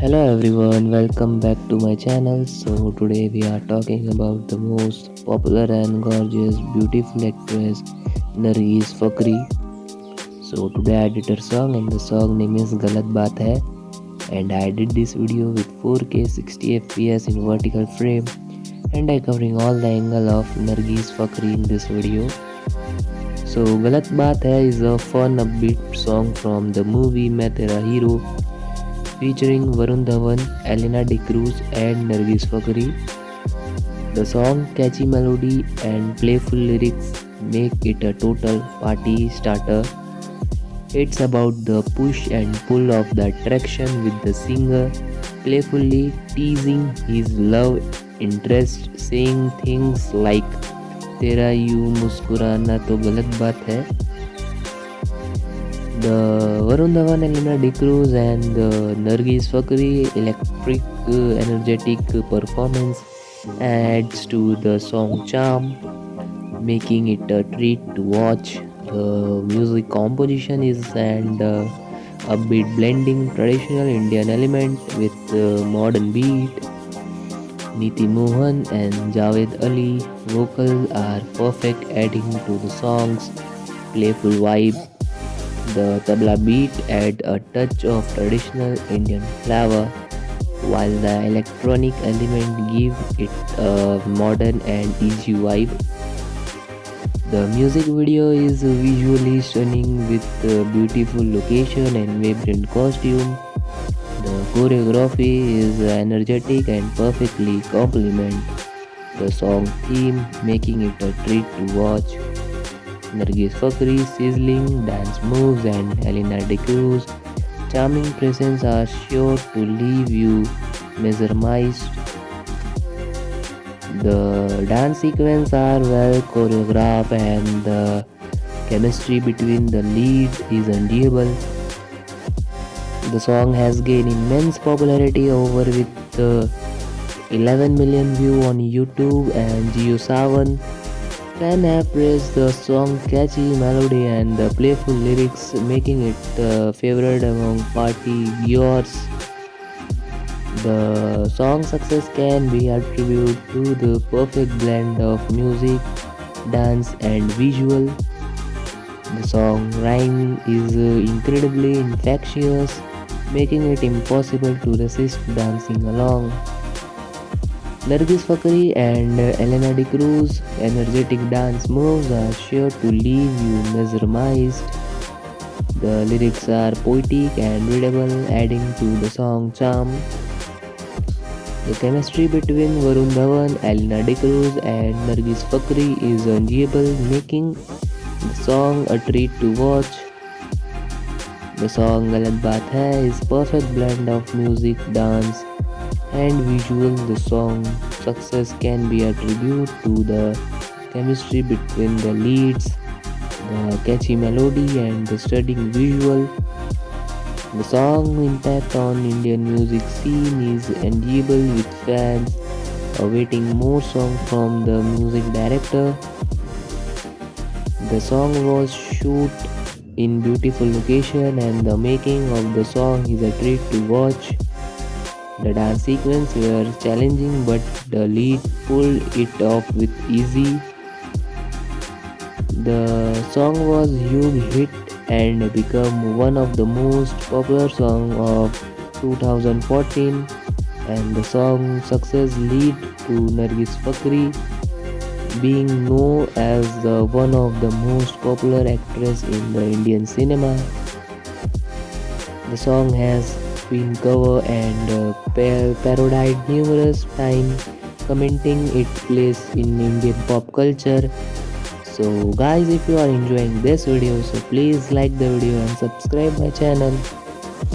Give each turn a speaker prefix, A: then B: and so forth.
A: Hello everyone, welcome back to my channel. So today we are talking about the most popular and gorgeous beautiful actress Nargis Fakhri. So today I did her song and the song name is Galat Baat Hai, and I did this video with 4K 60 fps in vertical frame, and I covering all the angle of Nargis Fakhri in this video. So Galat Baat Hai is a fun upbeat song from the movie Main Tera Hero, featuring Varun Dhawan, Elena D'Cruz and Nargis Fakhri. The song catchy melody and playful lyrics make it a total party starter. It's about the push and pull of the attraction, with the singer playfully teasing his love interest, saying things like तेरा यूं मुस्कुराना तो गलत बात है. The Varun Dhawan, Elena D'Cruz and Nargis Fakhri electric energetic performance adds to the song charm, making it a treat to watch. The music composition is and upbeat, blending traditional Indian element with modern beat. Niti Mohan and Javed Ali vocals are perfect, adding to the song's playful vibe. The tabla beat adds a touch of traditional Indian flavor, while the electronic element give it a modern and easy vibe. The music video is visually stunning with a beautiful location and vibrant costume. The choreography is energetic and perfectly complement the song theme, making it a treat to watch. Nargis Fakhri's sizzling dance moves and Elena D'Cruz's charming presence are sure to leave you mesmerized. The dance sequences are well choreographed and the chemistry between the lead is undeniable. The song has gained immense popularity over with 11 million views on YouTube, and JioSaavn fan have praised the song's catchy melody and the playful lyrics, making it a favorite among party viewers. The song's success can be attributed to the perfect blend of music, dance, and visual. The song rhyme is incredibly infectious, making it impossible to resist dancing along. Nargis Fakhri and Elena D'Cruz's energetic dance moves are sure to leave you mesmerized. The lyrics are poetic and readable, adding to the song charm. The chemistry between Varun Dhawan, Elena D'Cruz and Nargis Fakhri is undeniable, making the song a treat to watch. The song Galat Baat Hai is perfect blend of music, dance, and visual. The song success can be attributed to the chemistry between the leads, the catchy melody, and the stunning visual. The song impact on Indian music scene is undeniable, with fans awaiting more songs from the music director. The song was shot in beautiful location and the making of the song is a treat to watch. The dance sequence were challenging, but the lead pulled it off with ease. The song was a huge hit and became one of the most popular songs of 2014, and the song success led to Nargis Fakhri being known as one of the most popular actresses in the Indian cinema. The song has been covered and parodied numerous times, commenting its place in Indian pop culture. So guys, if you are enjoying this video, so please like the video and subscribe my channel.